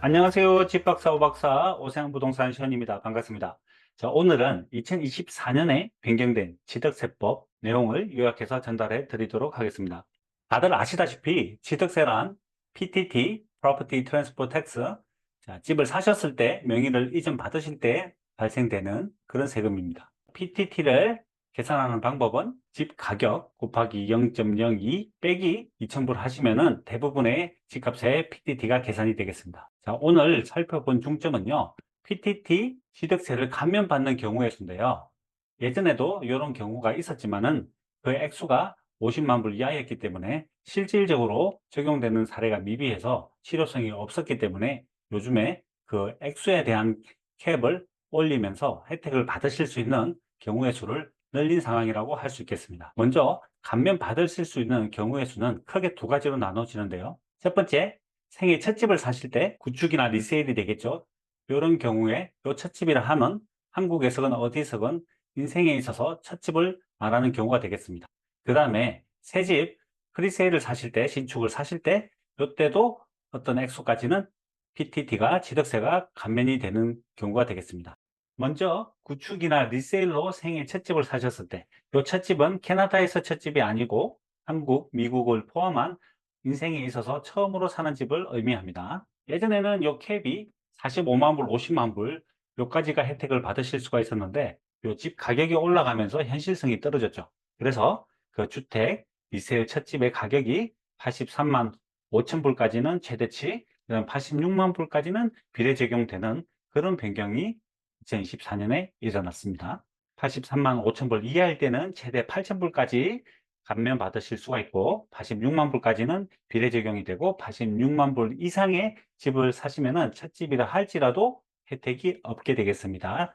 안녕하세요. 집박사 오박사 오세양부동산 시현입니다. 반갑습니다. 자, 오늘은 2024년에 변경된 취득세법 내용을 요약해서 전달해 드리도록 하겠습니다. 다들 아시다시피 취득세란 PTT, Property Transfer Tax, 자, 집을 사셨을 때 명의를 이전 받으실 때 발생되는 그런 세금입니다. PTT를 계산하는 방법은 집 가격 곱하기 0.02 빼기 2,000불 하시면은 대부분의 집값의 PTT가 계산이 되겠습니다. 자, 오늘 살펴본 중점은요, PTT 취득세를 감면받는 경우의 수인데요. 예전에도 이런 경우가 있었지만은 그 액수가 50만 불 이하였기 때문에 실질적으로 적용되는 사례가 미비해서 실효성이 없었기 때문에 요즘에 그 액수에 대한 캡을 올리면서 혜택을 받으실 수 있는 경우의 수를 늘린 상황이라고 할 수 있겠습니다. 먼저 감면 받으실 수 있는 경우의 수는 크게 두 가지로 나눠지는데요. 첫 번째, 생애 첫 집을 사실 때 구축이나 리세일이 되겠죠. 이런 경우에 이 첫 집이라 하면 한국에서건 어디서건 인생에 있어서 첫 집을 말하는 경우가 되겠습니다. 그 다음에 새 집 프리세일을 사실 때, 신축을 사실 때 이때도 어떤 액수까지는 PTT가 취득세가 감면이 되는 경우가 되겠습니다. 먼저 구축이나 리세일로 생애 첫 집을 사셨을 때, 이 첫 집은 캐나다에서 첫 집이 아니고 한국, 미국을 포함한 인생에 있어서 처음으로 사는 집을 의미합니다. 예전에는 이 캡이 45만 불, 50만 불 요까지가 혜택을 받으실 수가 있었는데 이 집 가격이 올라가면서 현실성이 떨어졌죠. 그래서 그 주택 리세일 첫 집의 가격이 83만 5천 불까지는 최대치, 그다음 86만 불까지는 비례 적용되는 그런 변경이 2024년에 일어났습니다. 83만 5천 불 이하일 때는 최대 8천 불까지 감면 받으실 수가 있고 86만 불까지는 비례 적용이 되고 86만 불 이상의 집을 사시면은 첫 집이라 할지라도 혜택이 없게 되겠습니다.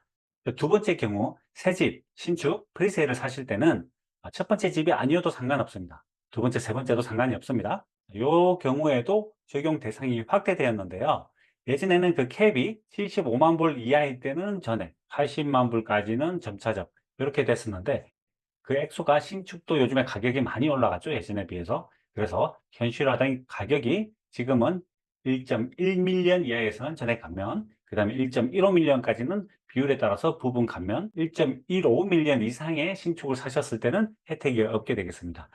두 번째 경우 새 집, 신축, 프리세일을 사실 때는 첫 번째 집이 아니어도 상관없습니다. 두 번째, 세 번째도 상관이 없습니다. 이 경우에도 적용 대상이 확대되었는데요. 예전에는 그 캡이 75만 불 이하일 때는 전액, 80만 불까지는 점차적 이렇게 됐었는데 그 액수가 신축도 요즘에 가격이 많이 올라갔죠. 예전에 비해서. 그래서 현실화된 가격이 지금은 1.1밀리언 이하에서는 전액 감면, 그 다음에 1.15밀리언까지는 비율에 따라서 부분 감면, 1.15밀리언 이상의 신축을 사셨을 때는 혜택이 없게 되겠습니다.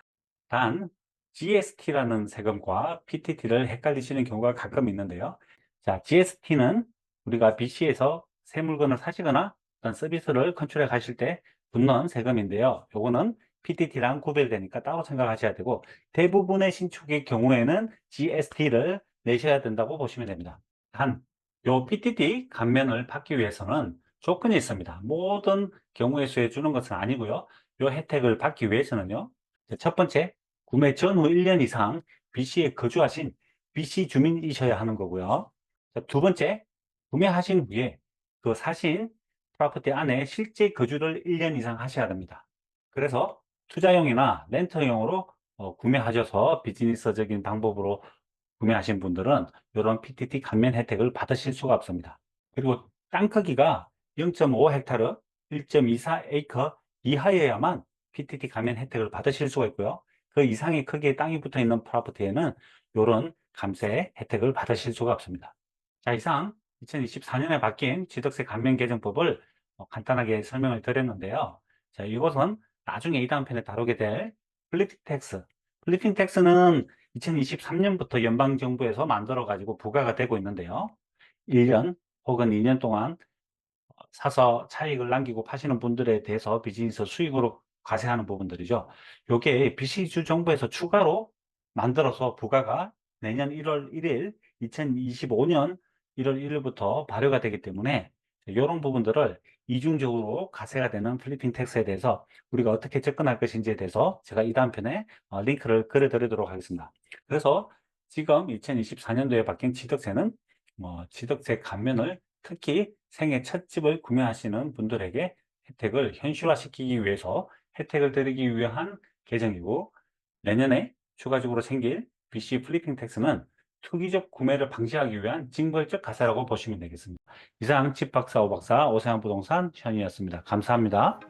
단, GST라는 세금과 PTT를 헷갈리시는 경우가 가끔 있는데요. 자, GST는 우리가 BC에서 새 물건을 사시거나 어떤 서비스를 컨트롤해 가실 때 붙는 세금인데요. 요거는 PTT랑 구별되니까 따로 생각하셔야 되고 대부분의 신축의 경우에는 GST를 내셔야 된다고 보시면 됩니다. 단, 요 PTT 감면을 받기 위해서는 조건이 있습니다. 모든 경우에 수해 주는 것은 아니고요. 요 혜택을 받기 위해서는요. 첫 번째, 구매 전후 1년 이상 BC에 거주하신 BC 주민이셔야 하는 거고요. 두 번째, 구매하신 후에 그 사신 프로퍼티 안에 실제 거주를 1년 이상 하셔야 됩니다. 그래서 투자용이나 렌터용으로 구매하셔서 비즈니스적인 방법으로 구매하신 분들은 이런 PTT 감면 혜택을 받으실 수가 없습니다. 그리고 땅 크기가 0.5헥타르, 1.24에이커 이하여야만 PTT 감면 혜택을 받으실 수가 있고요. 그 이상의 크기의 땅이 붙어 있는 프로퍼티에는 이런 감세 혜택을 받으실 수가 없습니다. 자, 이상 2024년에 바뀐 취득세 감면 개정법을 간단하게 설명을 드렸는데요. 자, 이것은 나중에 이 다음 편에 다루게 될 플리핑 텍스. 플리핑 텍스는 2023년부터 연방정부에서 만들어가지고 부과가 되고 있는데요. 1년 혹은 2년 동안 사서 차익을 남기고 파시는 분들에 대해서 비즈니스 수익으로 과세하는 부분들이죠. 요게 BC주 정부에서 추가로 만들어서 부과가 내년 1월 1일, 2025년 1월 1일부터 발효가 되기 때문에 이런 부분들을 이중적으로 과세가 되는 필리핀 텍스에 대해서 우리가 어떻게 접근할 것인지에 대해서 제가 이 다음 편에 링크를 걸어 드리도록 하겠습니다. 그래서 지금 2024년도에 바뀐 취득세는 취득세 감면을 특히 생애 첫 집을 구매하시는 분들에게 혜택을 현실화시키기 위해서 혜택을 드리기 위한 개정이고 내년에 추가적으로 생길 BC 플리핑 텍스는 투기적 구매를 방지하기 위한 징벌적 가세라고 보시면 되겠습니다. 이상 집박사 오박사 오세환 부동산 현이었습니다. 감사합니다.